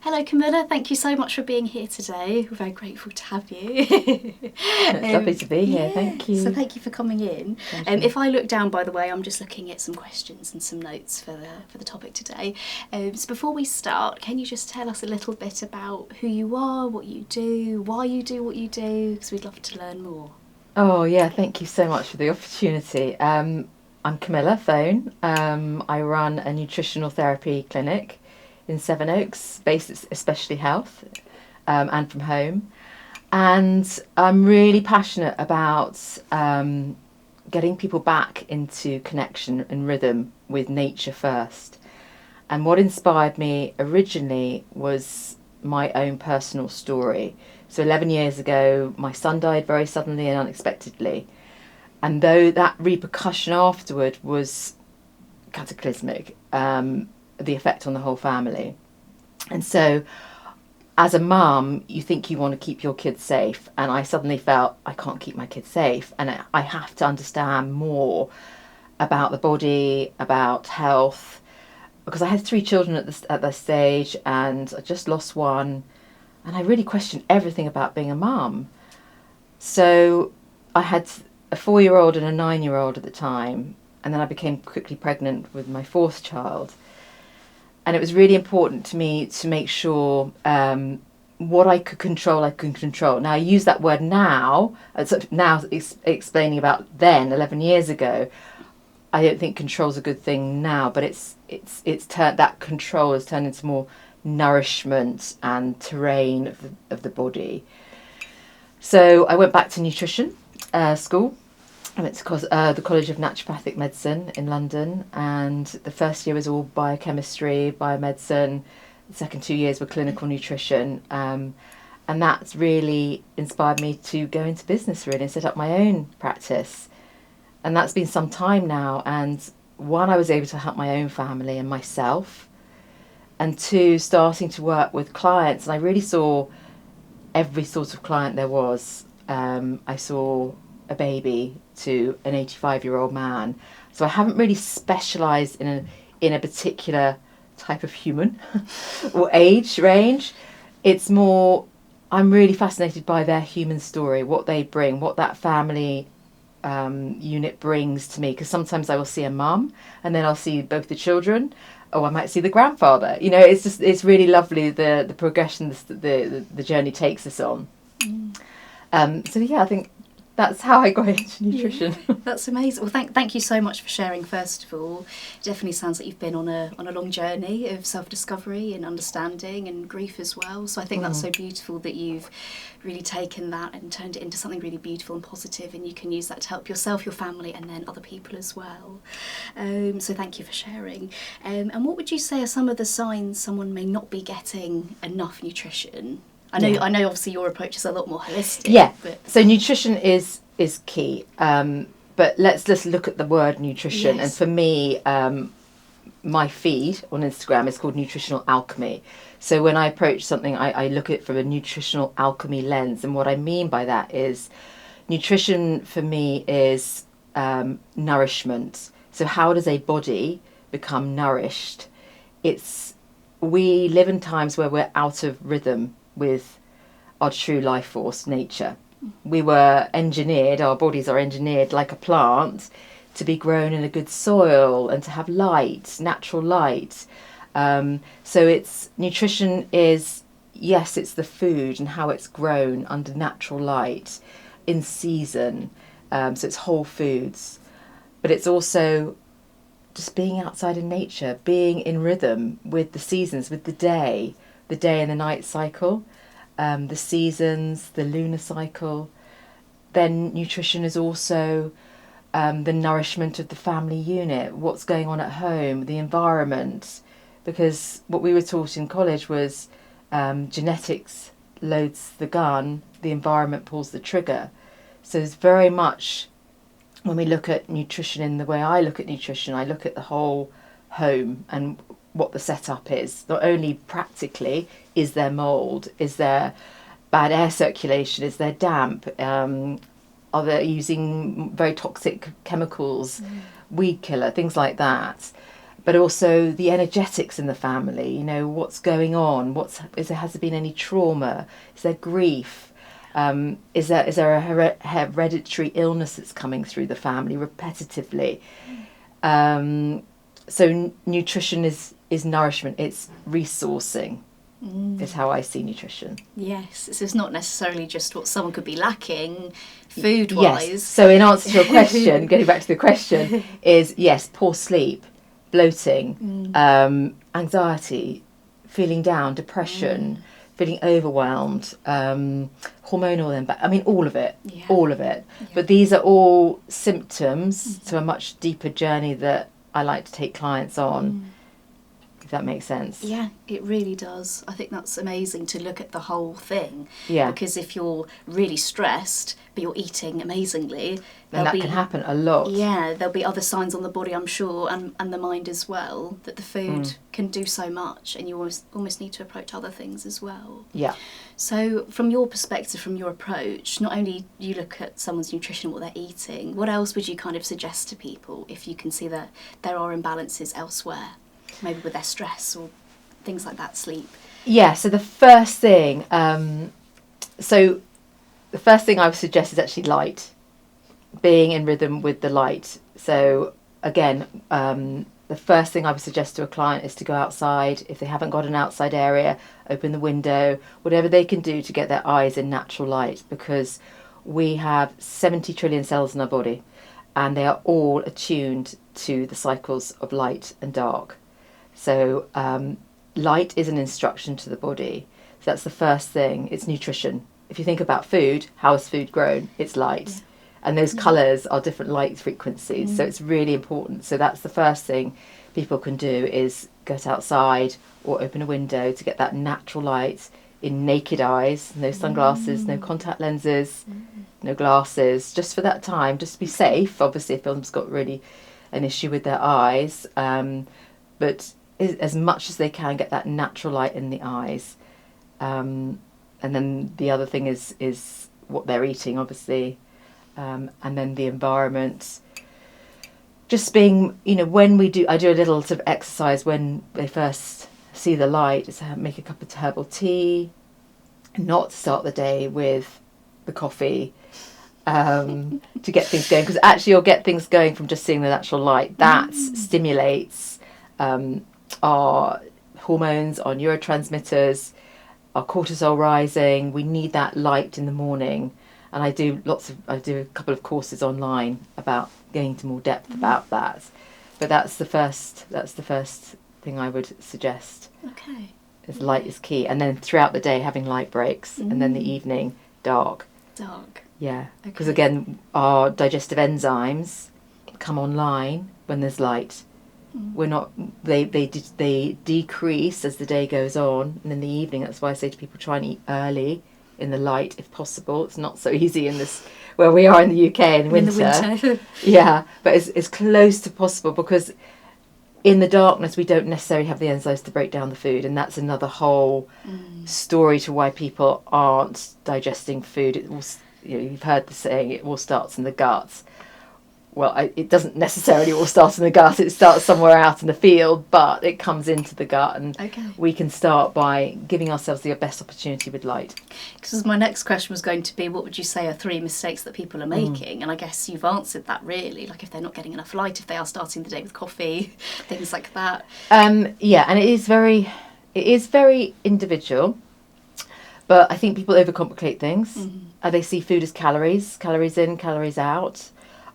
Hello Camilla, thank you so much for being here today. We're very grateful to have you. It's lovely to be here, thank you. So thank you for coming in. If I look down, by the way, I'm just looking at some questions and some notes for the topic today. So before we start, can you just tell us a little bit about who you are, what you do, why you do what you do, because we'd love to learn more. Oh yeah, thank you so much for the opportunity. I'm Camilla Fone. I run a nutritional therapy clinic in Sevenoaks-based Especially Health, and from home. And I'm really passionate about getting people back into connection and rhythm with nature first. And what inspired me originally was my own personal story. So 11 years ago, my son died very suddenly and unexpectedly. And though that repercussion afterward was cataclysmic, the effect on the whole family. And so as a mum, you think you want to keep your kids safe. And I suddenly felt I can't keep my kids safe. And I have to understand more about the body, about health, because I had 3 children at this stage and I just lost one. And I really questioned everything about being a mum. So I had a 4-year-old and a 9-year-old at the time. And then I became quickly pregnant with my 4th child. And it was really important to me to make sure what I could control, I could control. Now, I use that word now, explaining about then, 11 years ago. I don't think control's a good thing now, but it's turned, that control has turned into more nourishment and terrain of the body. So I went back to nutrition school. I went to the College of Naturopathic Medicine in London, and the first year was all biochemistry, biomedicine. The second 2 years were clinical nutrition, and that's really inspired me to go into business really and set up my own practice. And that's been some time now, and one, I was able to help my own family and myself, and 2, starting to work with clients, and I really saw every sort of client there was. I saw a baby to an 85-year-old man. So I haven't really specialised in a particular type of human or age range. It's more, I'm really fascinated by their human story, what they bring, what that family unit brings to me. Because sometimes I will see a mum and then I'll see both the children, or I might see the grandfather. You know, it's really lovely the progression the journey takes us on. So yeah, I think that's how I got into nutrition. Yeah, that's amazing. Well, thank you so much for sharing. First of all, it definitely sounds like you've been on a long journey of self-discovery and understanding and grief as well. So I think that's so beautiful that you've really taken that and turned it into something really beautiful and positive, and you can use that to help yourself, your family, and then other people as well. So thank you for sharing. And what would you say are some of the signs someone may not be getting enough nutrition? I know. Obviously, your approach is a lot more holistic. Yeah. But So nutrition is key. But let's just look at the word nutrition. Yes. And for me, my feed on Instagram is called Nutritional Alchemy. So when I approach something, I look at it from a nutritional alchemy lens. And what I mean by that is, nutrition for me is nourishment. So how does a body become nourished? We live in times where we're out of rhythm with our true life force, nature. We were engineered, our bodies are engineered like a plant to be grown in a good soil and to have light, natural light. So nutrition is, yes, it's the food and how it's grown under natural light in season. So it's whole foods, but it's also just being outside in nature, being in rhythm with the seasons, with the day and the night cycle, the seasons, the lunar cycle. Then nutrition is also the nourishment of the family unit, what's going on at home, the environment. Because what we were taught in college was genetics loads the gun, the environment pulls the trigger. So it's very much, when we look at nutrition in the way I look at nutrition, I look at the whole home and what the setup is. Not only practically, is there mould, is there bad air circulation, is there damp, are they using very toxic chemicals, weed killer, things like that. but also the energetics in the family. You know, what's going on? Has there been any trauma? Is there grief? Is there a hereditary illness that's coming through the family repetitively? So nutrition is nourishment. It's resourcing. Is how I see nutrition. Yes, so it's not necessarily just what someone could be lacking food-wise. Yes. So in answer to your question, getting back to the question, is yes, poor sleep, bloating, anxiety, feeling down, depression, feeling overwhelmed, hormonal I mean, all of it. Yeah. But these are all symptoms to a much deeper journey that I like to take clients on. If that makes sense. Yeah, it really does. I think that's amazing to look at the whole thing. Yeah. Because if you're really stressed, but you're eating amazingly, then that can happen a lot. Yeah, there'll be other signs on the body, I'm sure, and the mind as well, that the food can do so much, and you almost need to approach other things as well. Yeah. So from your perspective, from your approach, not only you look at someone's nutrition, what they're eating, what else would you kind of suggest to people if you can see that there are imbalances elsewhere? Maybe with their stress or things like that, sleep. Yeah, so the first thing I would suggest is actually light, being in rhythm with the light. So again, the first thing I would suggest to a client is to go outside. If they haven't got an outside area, open the window, whatever they can do to get their eyes in natural light, because we have 70 trillion cells in our body and they are all attuned to the cycles of light and dark. So light is an instruction to the body. So that's the first thing. It's nutrition. If you think about food, how is food grown? It's light. Yeah. And those colours are different light frequencies. So it's really important. So that's the first thing people can do, is get outside or open a window to get that natural light in naked eyes. No sunglasses, no contact lenses, no glasses. Just for that time, just to be safe. Obviously, if someone's got really an issue with their eyes. But as much as they can, get that natural light in the eyes. And then the other thing is what they're eating, obviously. And then the environment. Just being, when I do a little sort of exercise when they first see the light, is make a cup of herbal tea, not start the day with the coffee, to get things going. Because actually you'll get things going from just seeing the natural light. That stimulates our hormones, our neurotransmitters, our cortisol rising. We need that light in the morning, and I do a couple of courses online about going into more depth about that. But that's the first thing I would suggest. Okay. Is light is key, and then throughout the day having light breaks, and then the evening dark. Yeah, because again our digestive enzymes come online when there's light. They decrease as the day goes on, and in the evening, that's why I say to people, try and eat early in the light if possible. It's not so easy in this where we are in the UK in winter. Yeah, but as close to possible, because in the darkness we don't necessarily have the enzymes to break down the food, and that's another whole story to why people aren't digesting food. It all, you've heard the saying, it all starts in the gut. Well, it doesn't necessarily all start in the gut. It starts somewhere out in the field, but it comes into the gut, and we can start by giving ourselves the best opportunity with light. Because my next question was going to be, what would you say are 3 mistakes that people are making? And I guess you've answered that really, like if they're not getting enough light, if they are starting the day with coffee, things like that. Yeah, and it is very individual. But I think people overcomplicate things. They see food as calories in, calories out.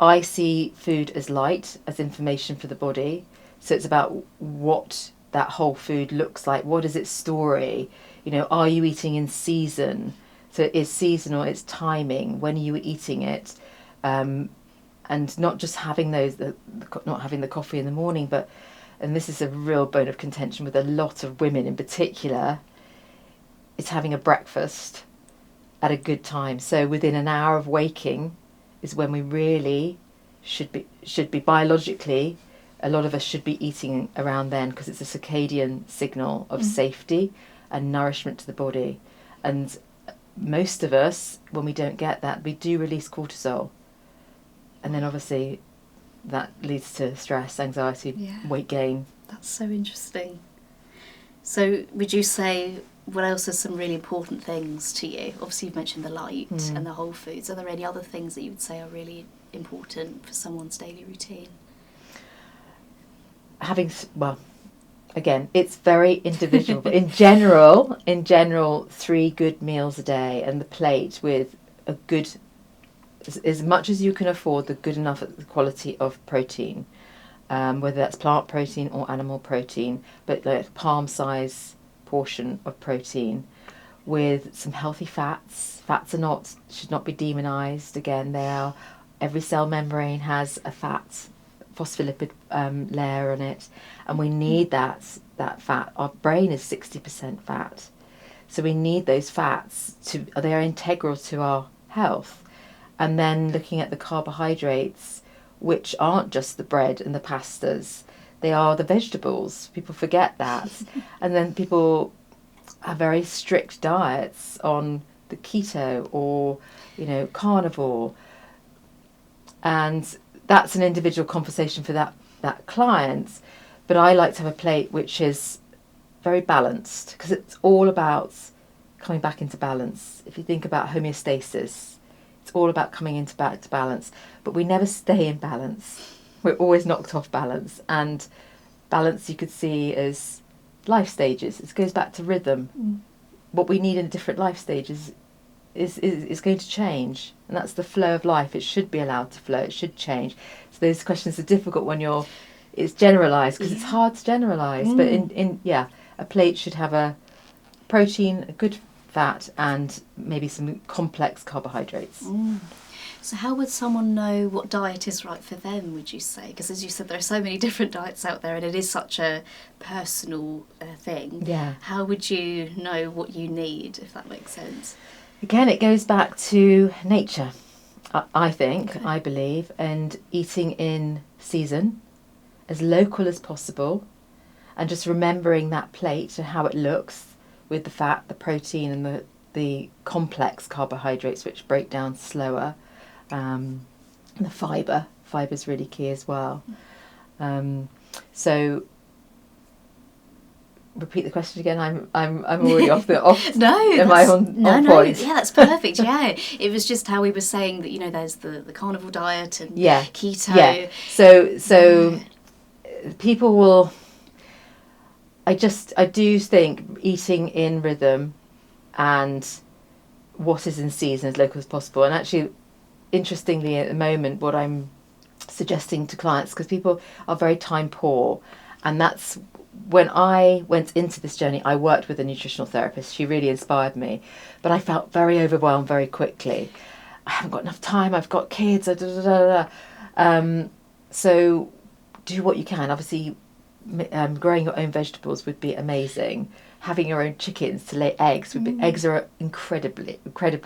I see food as light, as information for the body. So it's about what that whole food looks like. What is its story? Are you eating in season? So it is seasonal, it's timing. When are you eating it? And not just having not having the coffee in the morning, but, and this is a real bone of contention with a lot of women in particular, it's having a breakfast at a good time. So within an hour of waking is when we really should be biologically, a lot of us should be eating around then, because it's a circadian signal of safety and nourishment to the body. And most of us, when we don't get that, we do release cortisol, and then obviously that leads to stress, anxiety, weight gain, That's so interesting. So would you say, what else are some really important things to you? Obviously you've mentioned the light and the whole foods. Are there any other things that you would say are really important for someone's daily routine? Well, again, it's very individual, but in general, 3 good meals a day, and the plate with a good, as much as you can afford, the good enough quality of protein, whether that's plant protein or animal protein, but like palm size portion of protein with some healthy fats. Fats should not be demonized. Again, every cell membrane has a fat phospholipid layer on it, and we need that fat. Our brain is 60% fat, so we need those fats they are integral to our health. And then looking at the carbohydrates, which aren't just the bread and the pastas, they are the vegetables. People forget that. And then people have very strict diets on the keto or carnivore, and that's an individual conversation for that client. But I like to have a plate which is very balanced, because it's all about coming back into balance. If you think about homeostasis, it's all about coming back to balance. But we never stay in balance. We're always knocked off balance. And balance you could see as life stages. It goes back to rhythm. What we need in different life stages is going to change, and that's the flow of life. It should be allowed to flow. It should change. So those questions are difficult when it's generalised, because it's hard to generalise. But a plate should have a protein, a good fat, and maybe some complex carbohydrates. So how would someone know what diet is right for them, would you say? Because as you said, there are so many different diets out there, and it is such a personal thing. Yeah. How would you know what you need, if that makes sense? Again, it goes back to nature, I believe, and eating in season, as local as possible, and just remembering that plate and how it looks with the fat, the protein, and the complex carbohydrates, which break down slower, and the fibre. Fibre is really key as well. So repeat the question again. I'm already off. No, am I on point? Yeah, that's perfect. Yeah, it was just how we were saying that there's the carnivore diet and keto. Yeah. So people will. I do think eating in rhythm and what is in season as local as possible. And actually, interestingly, at the moment, what I'm suggesting to clients, because people are very time poor, and that's when I went into this journey, I worked with a nutritional therapist. She really inspired me, but I felt very overwhelmed very quickly. I haven't got enough time. I've got kids. So do what you can. Obviously, growing your own vegetables would be amazing. Having your own chickens to lay eggs would be. Eggs are incredibly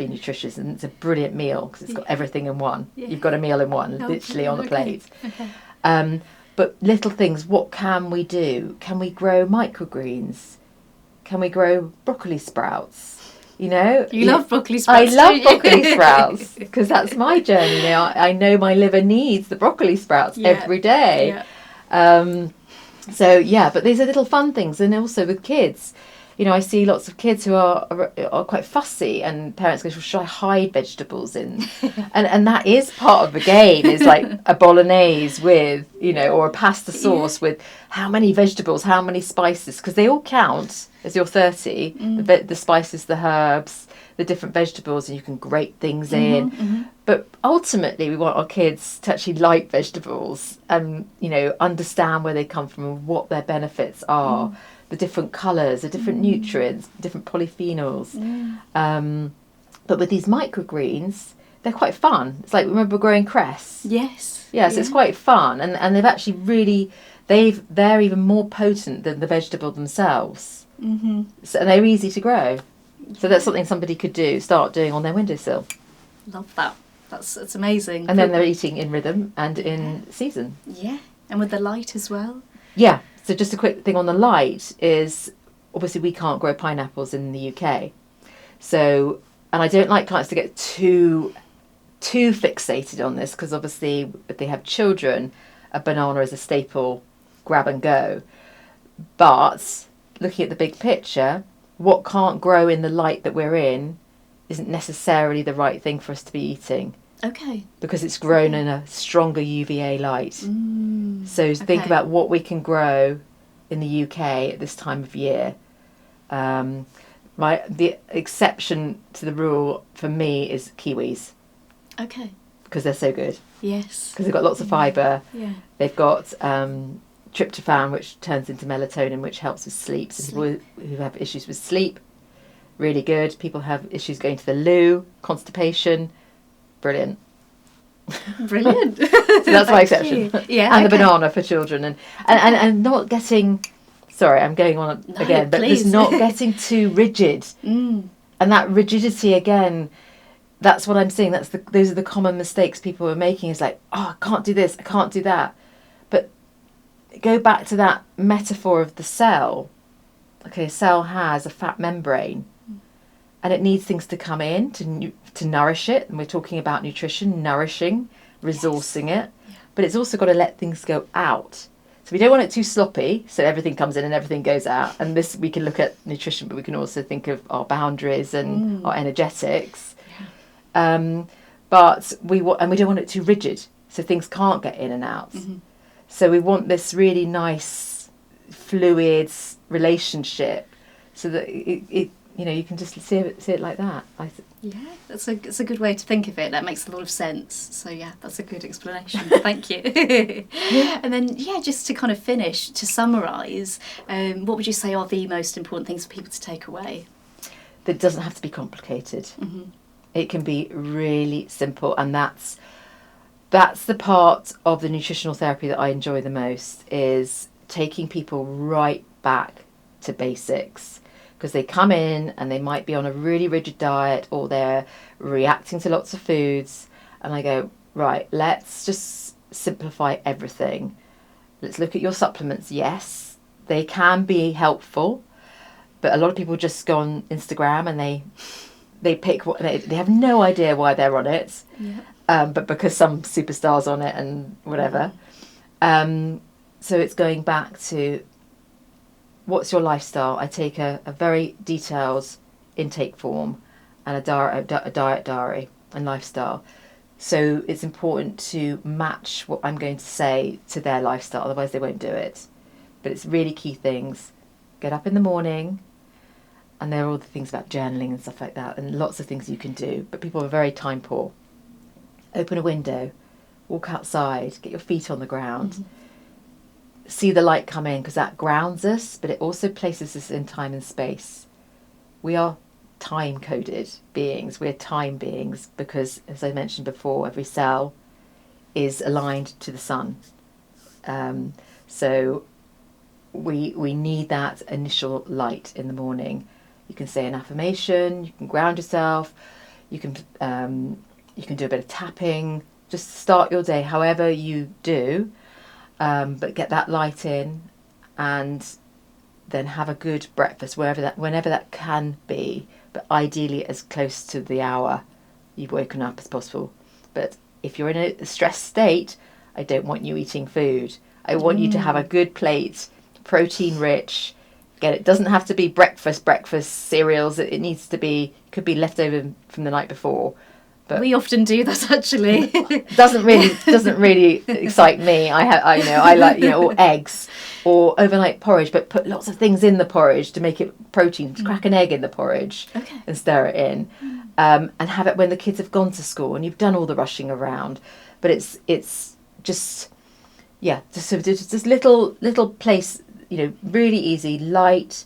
nutritious, and it's a brilliant meal because it's got everything in one. Yeah. You've got a meal in one, literally on the plate. Okay. But little things, what can we do? Can we grow microgreens? Can we grow broccoli sprouts? You love broccoli sprouts. I love broccoli sprouts because that's my journey. I know my liver needs the broccoli sprouts every day. Yeah. But these are little fun things. And also with kids, I see lots of kids who are quite fussy, and parents go, should I hide vegetables in? and that is part of the game. Is like a bolognese with, or a pasta sauce with how many vegetables, how many spices, because they all count as your 30, the spices, the herbs, the different vegetables, and you can grate things in. Mm-hmm. But ultimately, we want our kids to actually like vegetables and, understand where they come from and what their benefits are. The different colours, the different nutrients, different polyphenols. But with these microgreens, they're quite fun. It's like, remember growing cress? Yes. Yeah, so it's quite fun. And they've actually really, they're even more potent than the vegetable themselves. Mm-hmm. So, and they're easy to grow. So that's something somebody could start doing on their windowsill. Love that. That's amazing. And then they're eating in rhythm and in season. Yeah. And with the light as well. Yeah. So just a quick thing on the light is, obviously we can't grow pineapples in the UK. So, and I don't like clients to get too fixated on this, because obviously if they have children, a banana is a staple grab and go. But looking at the big picture, what can't grow in the light that we're in isn't necessarily the right thing for us to be eating. Okay. Because it's grown in a stronger UVA light. So think about what we can grow in the UK at this time of year. The exception to the rule for me is kiwis. Okay. Because they're so good. Yes. Because they've got lots of fibre. Yeah. They've got tryptophan, which turns into melatonin, which helps with sleep. So people who have issues with sleep, really good. People have issues going to the loo, constipation, brilliant. Brilliant. So that's my exception. Yeah. And the banana for children, and not getting. Sorry, I'm going on again, but please. there's not getting too rigid. And that rigidity again. That's what I'm seeing. Those are the common mistakes people are making. Is like, oh, I can't do this, I can't do that. But go back to that metaphor of the cell. Okay, a cell has a fat membrane, and it needs things to come in to nourish it. And we're talking about nutrition, nourishing, resourcing it. Yeah. But it's also got to let things go out. So we don't want it too sloppy, so everything comes in and everything goes out. And this, we can look at nutrition, but we can also think of our boundaries and our energetics. But we don't want it too rigid, so things can't get in and out. So we want this really nice, fluid relationship, so that it you can just see it like that. Yeah, that's a good way to think of it. That makes a lot of sense. So yeah, that's a good explanation. Thank you. And then just to kind of finish, to summarise, what would you say are the most important things for people to take away? That it doesn't have to be complicated. It can be really simple, and that's the part of the nutritional therapy that I enjoy the most, is taking people right back to basics. Because they come in and they might be on a really rigid diet, or they're reacting to lots of foods, and I go, right, let's just simplify everything. Let's look at your supplements. Yes, they can be helpful, but a lot of people just go on Instagram and they pick what they have no idea why they're on it, but because some superstar's on it and whatever. So it's going back to, what's your lifestyle? I take a very detailed intake form and a diet diary and lifestyle. So it's important to match what I'm going to say to their lifestyle, otherwise they won't do it. But it's really key things. Get up in the morning, and there are all the things about journaling and stuff like that, and lots of things you can do, but people are very time poor. Open a window, walk outside, get your feet on the ground, see the light come in, because that grounds us, but it also places us in time and space. We are time-coded beings, we're time beings, because, as I mentioned before, every cell is aligned to the sun. So we need that initial light in the morning. You can say an affirmation, you can ground yourself, you can do a bit of tapping, just start your day however you do, but get that light in, and then have a good breakfast whenever that can be, but ideally as close to the hour you've woken up as possible. But if you're in a stressed state, I don't want you eating food. I want you to have a good plate, protein rich. Again, it doesn't have to be breakfast cereals. It needs to be, could be leftover from the night before. But we often do that, actually. doesn't really excite me. I like or eggs or overnight porridge, but put lots of things in the porridge to make it protein. Crack an egg in the porridge and stir it in, and have it when the kids have gone to school and you've done all the rushing around. But it's just little place, really easy, light,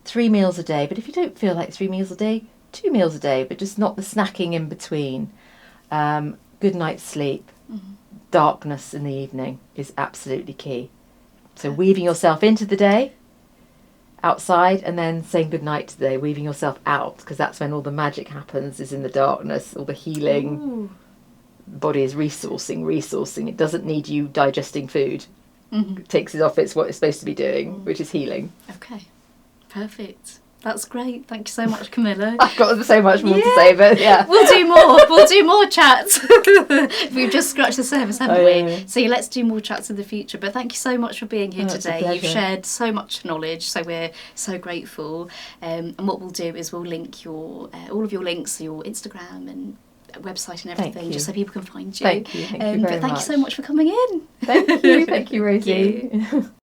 3 meals a day. But if you don't feel like 3 meals a day, 2 meals a day, but just not the snacking in between. Good night's sleep, darkness in the evening is absolutely key. So weaving yourself into the day outside, and then saying good night to the day, weaving yourself out, because that's when all the magic happens, is in the darkness, all the healing. Ooh. The body is resourcing. It doesn't need you digesting food. It takes it off what it's supposed to be doing, which is healing. Okay, perfect. That's great. Thank you so much, Camilla. I've got so much more to say, but yeah. We'll do more. We'll do more chats. We've just scratched the surface, haven't we? Yeah. So let's do more chats in the future. But thank you so much for being here It's a today. You've pleasure. shared so much knowledge, so we're so grateful. And what we'll do is we'll link your all of your links, your Instagram and website and everything, just so people can find you. Thank you. Thank you very but thank much. you so much for coming in. Thank you. Thank you, Thank Rosie. you.